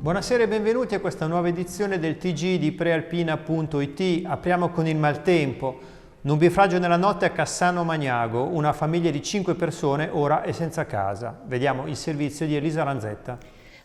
Buonasera e benvenuti a questa nuova edizione del TG di Prealpina.it. Apriamo con il maltempo. Nubifragio nella notte a Cassano Magnago, una famiglia di 5 persone ora è senza casa. Vediamo il servizio di Elisa Lanzetta.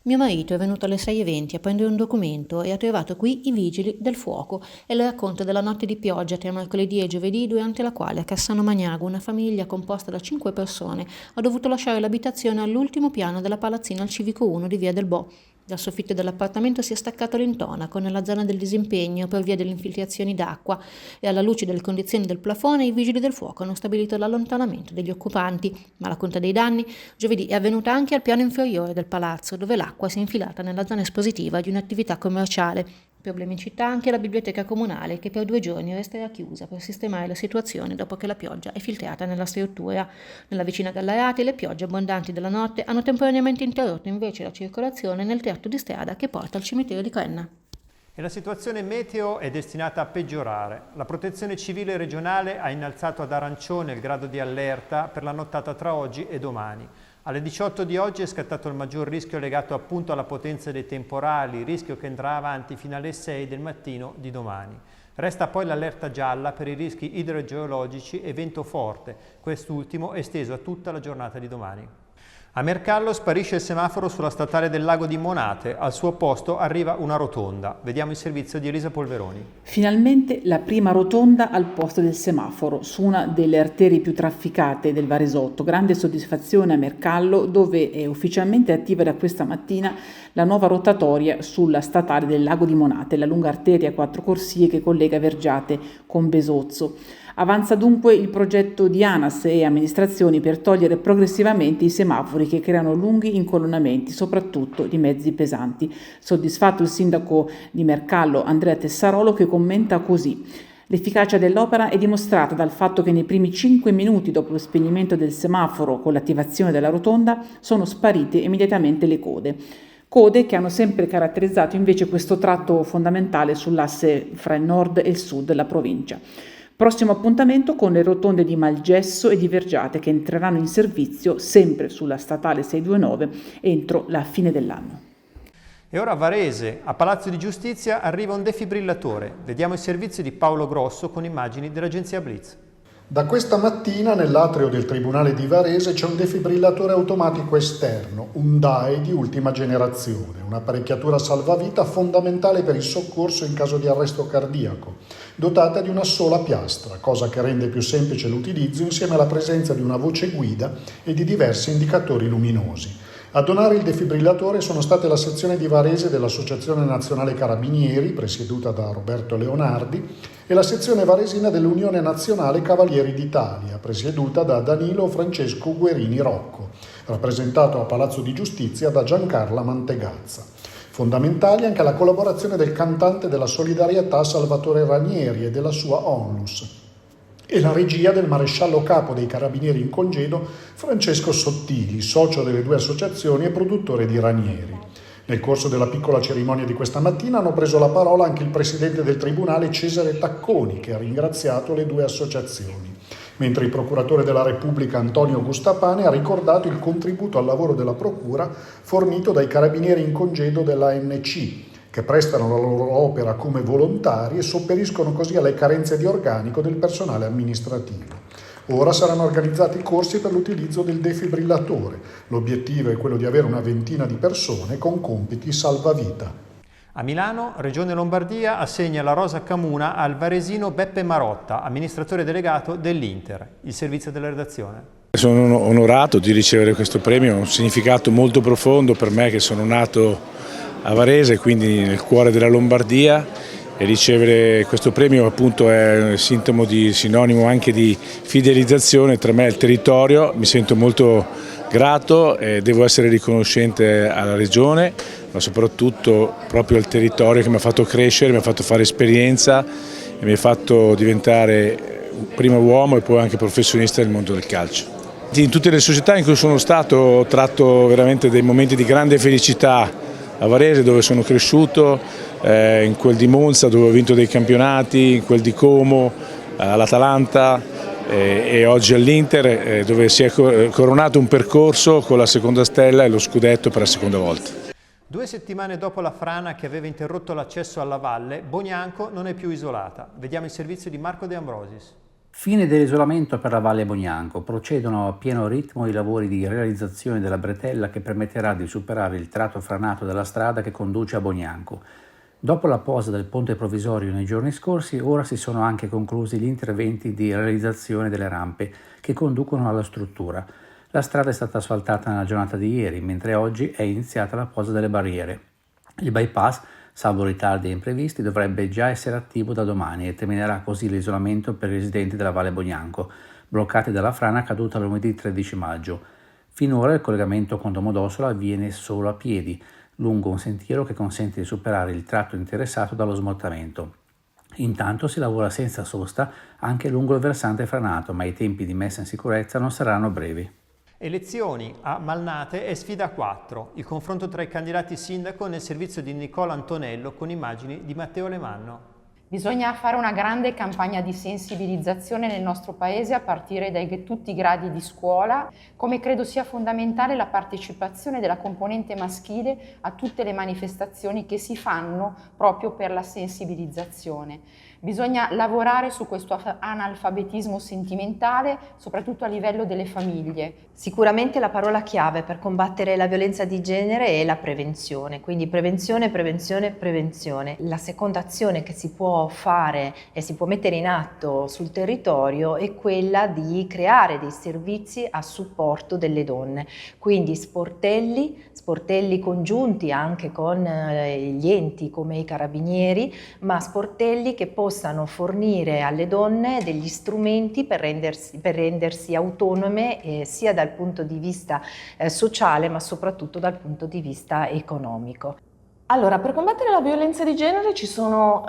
Mio marito è venuto alle 6:20 a prendere un documento e ha trovato qui i vigili del fuoco e le racconta della notte di pioggia tra mercoledì e giovedì, durante la quale a Cassano Magnago una famiglia composta da 5 persone ha dovuto lasciare l'abitazione all'ultimo piano della palazzina al Civico 1 di Via del Bo. Dal soffitto dell'appartamento si è staccato l'intonaco nella zona del disimpegno per via delle infiltrazioni d'acqua e alla luce delle condizioni del plafone i vigili del fuoco hanno stabilito l'allontanamento degli occupanti, ma la conta dei danni giovedì è avvenuta anche al piano inferiore del palazzo, dove l'acqua si è infilata nella zona espositiva di un'attività commerciale. Problemi in città anche la biblioteca comunale, che per 2 giorni resterà chiusa per sistemare la situazione dopo che la pioggia è filtrata nella struttura. Nella vicina Gallarate le piogge abbondanti della notte hanno temporaneamente interrotto invece la circolazione nel tratto di strada che porta al cimitero di Crenna. E la situazione meteo è destinata a peggiorare. La Protezione Civile regionale ha innalzato ad arancione il grado di allerta per la nottata tra oggi e domani. Alle 18 di oggi è scattato il maggior rischio legato appunto alla potenza dei temporali, rischio che andrà avanti fino alle 6 del mattino di domani. Resta poi l'allerta gialla per i rischi idrogeologici e vento forte, quest'ultimo esteso a tutta la giornata di domani. A Mercallo sparisce il semaforo sulla statale del Lago di Monate, al suo posto arriva una rotonda. Vediamo il servizio di Elisa Polveroni. Finalmente la prima rotonda al posto del semaforo, su una delle arterie più trafficate del Varesotto. Grande soddisfazione a Mercallo, dove è ufficialmente attiva da questa mattina la nuova rotatoria sulla statale del Lago di Monate, la lunga arteria a 4 corsie che collega Vergiate con Besozzo. Avanza dunque il progetto di ANAS e amministrazioni per togliere progressivamente i semafori che creano lunghi incolonnamenti, soprattutto di mezzi pesanti. Soddisfatto il sindaco di Mercallo, Andrea Tessarolo, che commenta così: l'efficacia dell'opera è dimostrata dal fatto che nei primi 5 minuti dopo lo spegnimento del semaforo con l'attivazione della rotonda sono sparite immediatamente le code. Code che hanno sempre caratterizzato invece questo tratto fondamentale sull'asse fra il nord e il sud della provincia. Prossimo appuntamento con le rotonde di Malgesso e di Vergiate, che entreranno in servizio sempre sulla statale 629 entro la fine dell'anno. E ora a Varese, a Palazzo di Giustizia, arriva un defibrillatore. Vediamo il servizio di Paolo Grosso con immagini dell'agenzia Blitz. Da questa mattina nell'atrio del Tribunale di Varese c'è un defibrillatore automatico esterno, un DAE di ultima generazione, un'apparecchiatura salvavita fondamentale per il soccorso in caso di arresto cardiaco, dotata di una sola piastra, cosa che rende più semplice l'utilizzo insieme alla presenza di una voce guida e di diversi indicatori luminosi. A donare il defibrillatore sono state la sezione di Varese dell'Associazione Nazionale Carabinieri, presieduta da Roberto Leonardi, e la sezione varesina dell'Unione Nazionale Cavalieri d'Italia, presieduta da Danilo Francesco Guerini Rocco, rappresentato a Palazzo di Giustizia da Giancarla Mantegazza. Fondamentali anche la collaborazione del cantante della solidarietà Salvatore Ranieri e della sua Onlus, e la regia del maresciallo capo dei Carabinieri in congedo Francesco Sottili, socio delle 2 associazioni e produttore di Ranieri. Nel corso della piccola cerimonia di questa mattina hanno preso la parola anche il presidente del Tribunale Cesare Tacconi, che ha ringraziato le 2 associazioni, mentre il procuratore della Repubblica Antonio Gustapane ha ricordato il contributo al lavoro della Procura fornito dai Carabinieri in congedo dell'ANC, che prestano la loro opera come volontari e sopperiscono così alle carenze di organico del personale amministrativo. Ora saranno organizzati corsi per l'utilizzo del defibrillatore. L'obiettivo è quello di avere una ventina di persone con compiti salvavita. A Milano, Regione Lombardia assegna la Rosa Camuna al varesino Beppe Marotta, amministratore delegato dell'Inter. Il servizio della redazione. Sono onorato di ricevere questo premio, ha un significato molto profondo per me che sono nato a Varese, quindi nel cuore della Lombardia, e ricevere questo premio appunto è sinonimo anche di fidelizzazione tra me e il territorio. Mi sento molto grato e devo essere riconoscente alla Regione, ma soprattutto proprio al territorio che mi ha fatto crescere, mi ha fatto fare esperienza e mi ha fatto diventare prima uomo e poi anche professionista del mondo del calcio. In tutte le società in cui sono stato ho tratto veramente dei momenti di grande felicità. A Varese, dove sono cresciuto, in quel di Monza dove ho vinto dei campionati, in quel di Como, all'Atalanta e oggi all'Inter, dove si è coronato un percorso con la seconda stella e lo scudetto per la seconda volta. 2 settimane dopo la frana che aveva interrotto l'accesso alla valle, Bognanco non è più isolata. Vediamo il servizio di Marco De Ambrosis. Fine dell'isolamento per la Valle Bognanco. Procedono a pieno ritmo i lavori di realizzazione della bretella che permetterà di superare il tratto franato della strada che conduce a Bognanco. Dopo la posa del ponte provvisorio nei giorni scorsi, ora si sono anche conclusi gli interventi di realizzazione delle rampe che conducono alla struttura. La strada è stata asfaltata nella giornata di ieri, mentre oggi è iniziata la posa delle barriere. Il bypass, salvo ritardi e imprevisti, dovrebbe già essere attivo da domani e terminerà così l'isolamento per i residenti della Valle Bognanco, bloccati dalla frana caduta lunedì 13 maggio. Finora il collegamento con Domodossola avviene solo a piedi, lungo un sentiero che consente di superare il tratto interessato dallo smottamento. Intanto si lavora senza sosta anche lungo il versante franato, ma i tempi di messa in sicurezza non saranno brevi. Elezioni a Malnate è sfida 4. Il confronto tra i candidati sindaco nel servizio di Nicola Antonello con immagini di Matteo Lemanno. Bisogna fare una grande campagna di sensibilizzazione nel nostro paese a partire dai tutti i gradi di scuola, come credo sia fondamentale la partecipazione della componente maschile a tutte le manifestazioni che si fanno proprio per la sensibilizzazione. Bisogna lavorare su questo analfabetismo sentimentale, soprattutto a livello delle famiglie. Sicuramente la parola chiave per combattere la violenza di genere è la prevenzione, quindi prevenzione, prevenzione, prevenzione. La seconda azione che si può fare e si può mettere in atto sul territorio è quella di creare dei servizi a supporto delle donne, quindi sportelli congiunti anche con gli enti come i carabinieri, ma sportelli che possano fornire alle donne degli strumenti per rendersi autonome sia dal punto di vista sociale ma soprattutto dal punto di vista economico. Allora, per combattere la violenza di genere ci sono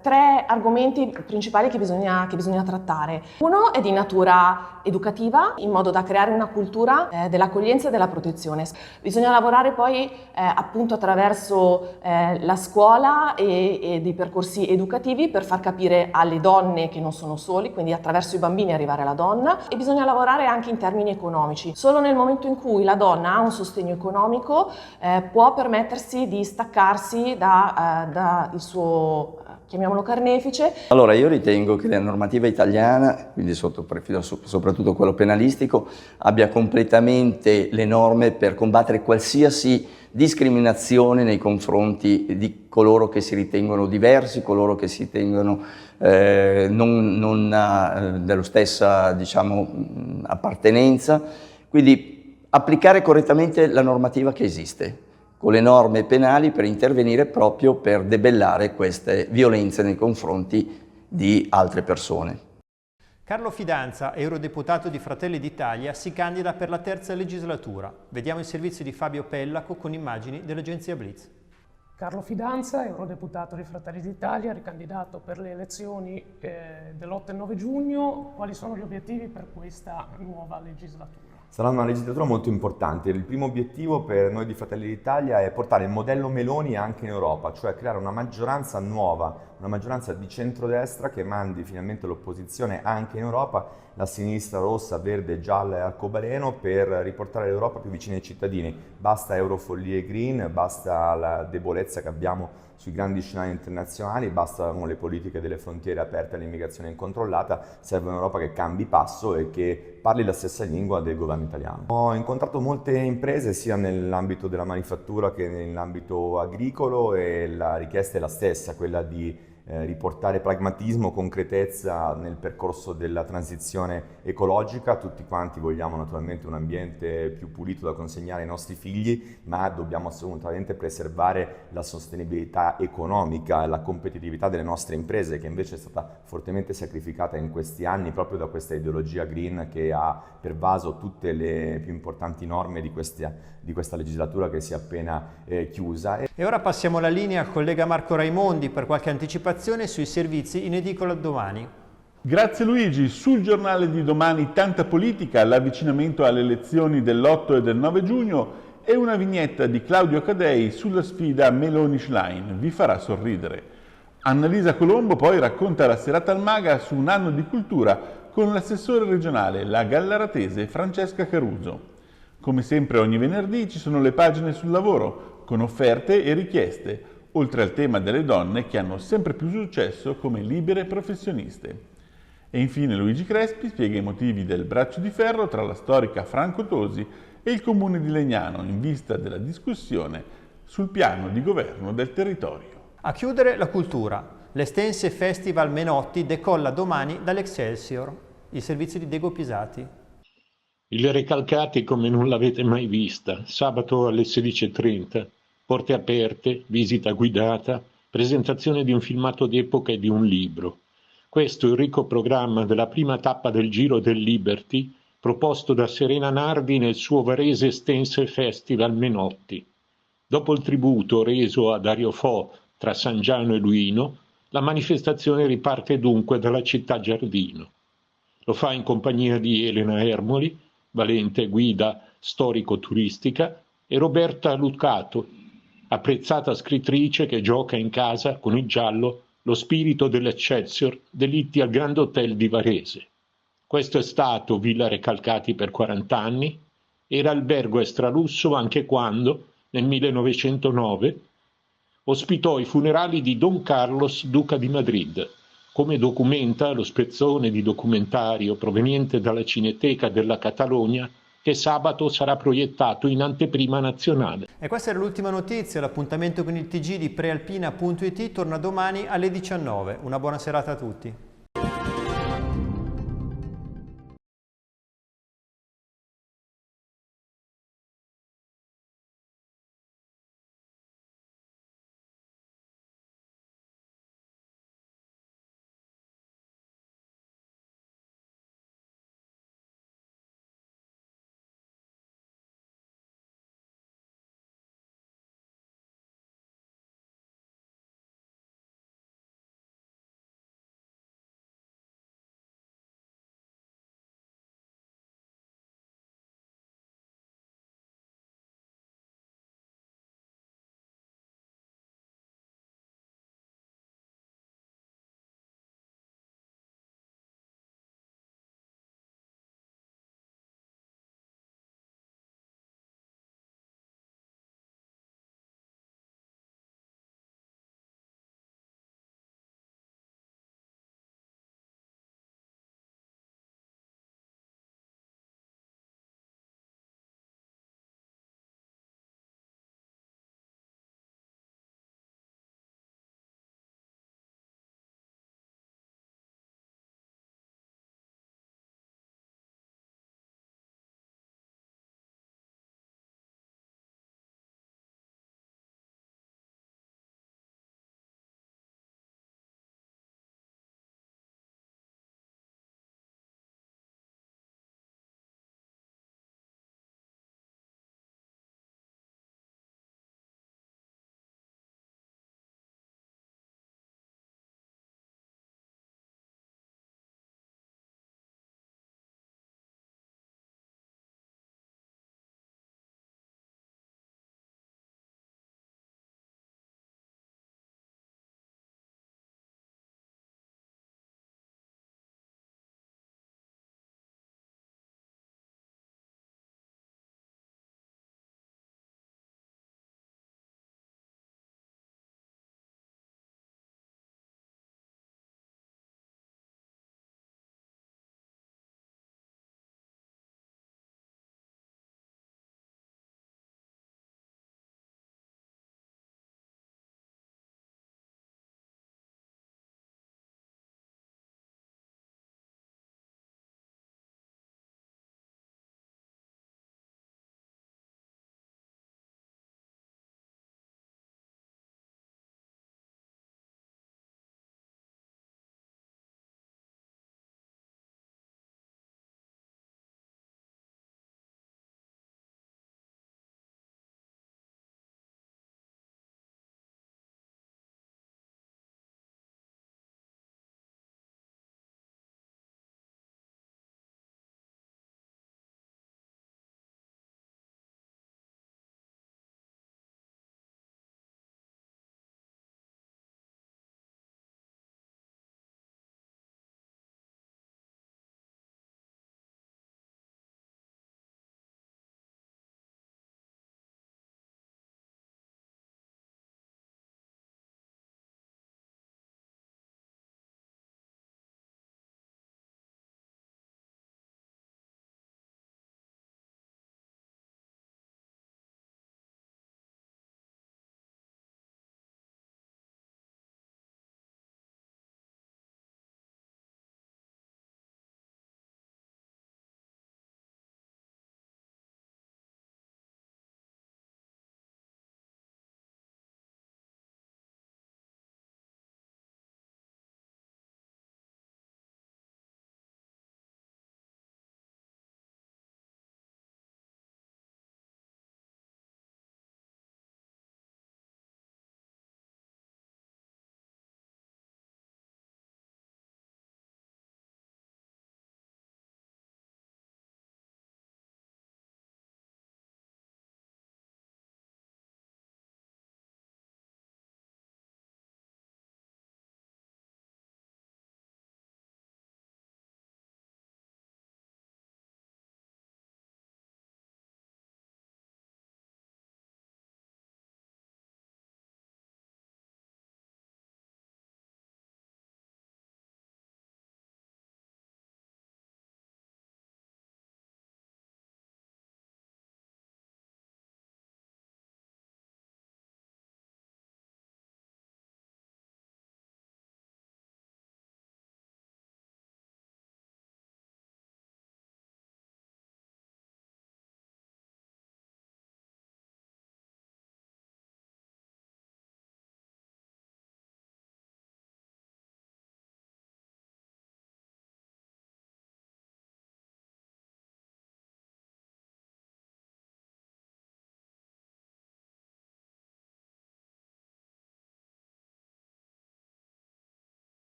3 argomenti principali che bisogna trattare. Uno è di natura educativa, in modo da creare una cultura dell'accoglienza e della protezione. Bisogna lavorare poi appunto attraverso la scuola e dei percorsi educativi per far capire alle donne che non sono soli, quindi attraverso i bambini arrivare alla donna, e bisogna lavorare anche in termini economici. Solo nel momento in cui la donna ha un sostegno economico può permettersi di staccarsi da il suo, chiamiamolo carnefice. Allora, io ritengo che la normativa italiana, quindi sotto profilo soprattutto quello penalistico, abbia completamente le norme per combattere qualsiasi discriminazione nei confronti di coloro che si ritengono diversi, coloro che si ritengono non dello stessa, diciamo, appartenenza. Quindi applicare correttamente la normativa che esiste, con le norme penali per intervenire proprio per debellare queste violenze nei confronti di altre persone. Carlo Fidanza, eurodeputato di Fratelli d'Italia, si candida per la 3ª legislatura. Vediamo il servizio di Fabio Pellaco con immagini dell'agenzia Blitz. Carlo Fidanza, eurodeputato di Fratelli d'Italia, ricandidato per le elezioni dell'8 e 9 giugno. Quali sono gli obiettivi per questa nuova legislatura? Sarà una legislatura molto importante. Il primo obiettivo per noi di Fratelli d'Italia è portare il modello Meloni anche in Europa, cioè creare una maggioranza nuova, una maggioranza di centrodestra che mandi finalmente l'opposizione anche in Europa, la sinistra rossa, verde, gialla e arcobaleno, per riportare l'Europa più vicina ai cittadini. Basta eurofollie green, basta la debolezza che abbiamo sui grandi scenari internazionali, bastano le politiche delle frontiere aperte all'immigrazione incontrollata, serve un'Europa che cambi passo e che parli la stessa lingua del governo italiano. Ho incontrato molte imprese sia nell'ambito della manifattura che nell'ambito agricolo e la richiesta è la stessa, quella di riportare pragmatismo, concretezza nel percorso della transizione ecologica. Tutti quanti vogliamo naturalmente un ambiente più pulito da consegnare ai nostri figli, ma dobbiamo assolutamente preservare la sostenibilità economica e la competitività delle nostre imprese, che invece è stata fortemente sacrificata in questi anni proprio da questa ideologia green che ha pervaso tutte le più importanti norme di questa legislatura che si è appena chiusa. E ora passiamo la linea al collega Marco Raimondi per qualche anticipazione sui servizi in edicola domani. Grazie Luigi. Sul giornale di domani tanta politica, l'avvicinamento alle elezioni dell'8 e del 9 giugno e una vignetta di Claudio Cadei sulla sfida Meloni-Schlein. Vi farà sorridere. Annalisa Colombo poi racconta la serata al Maga su un anno di cultura con l'assessore regionale, la gallaratese Francesca Caruso. Come sempre ogni venerdì ci sono le pagine sul lavoro, con offerte e richieste, oltre al tema delle donne che hanno sempre più successo come libere professioniste. E infine Luigi Crespi spiega i motivi del braccio di ferro tra la storica Franco Tosi e il comune di Legnano in vista della discussione sul piano di governo del territorio. A chiudere la cultura. L'Estense Festival Menotti decolla domani dall'Excelsior. Il servizio di Diego Pisati. Il Recalcati come non l'avete mai vista, sabato alle 16:30, porte aperte, visita guidata, presentazione di un filmato d'epoca e di un libro. Questo è il ricco programma della prima tappa del Giro del Liberty, proposto da Serena Nardi nel suo Varese Estense Festival Menotti. Dopo il tributo reso a Dario Fo tra San Giano e Luino, la manifestazione riparte dunque dalla città giardino. Lo fa in compagnia di Elena Ermoli, valente guida storico-turistica, e Roberta Luccato, apprezzata scrittrice che gioca in casa con il giallo lo spirito dell'Excelsior delitti al Grand Hotel di Varese. Questo è stato Villa Recalcati per 40 anni, era albergo estralusso anche quando, nel 1909, ospitò i funerali di Don Carlos, duca di Madrid, come documenta lo spezzone di documentario proveniente dalla Cineteca della Catalogna che sabato sarà proiettato in anteprima nazionale. E questa era l'ultima notizia, l'appuntamento con il TG di prealpina.it torna domani alle 19. Una buona serata a tutti.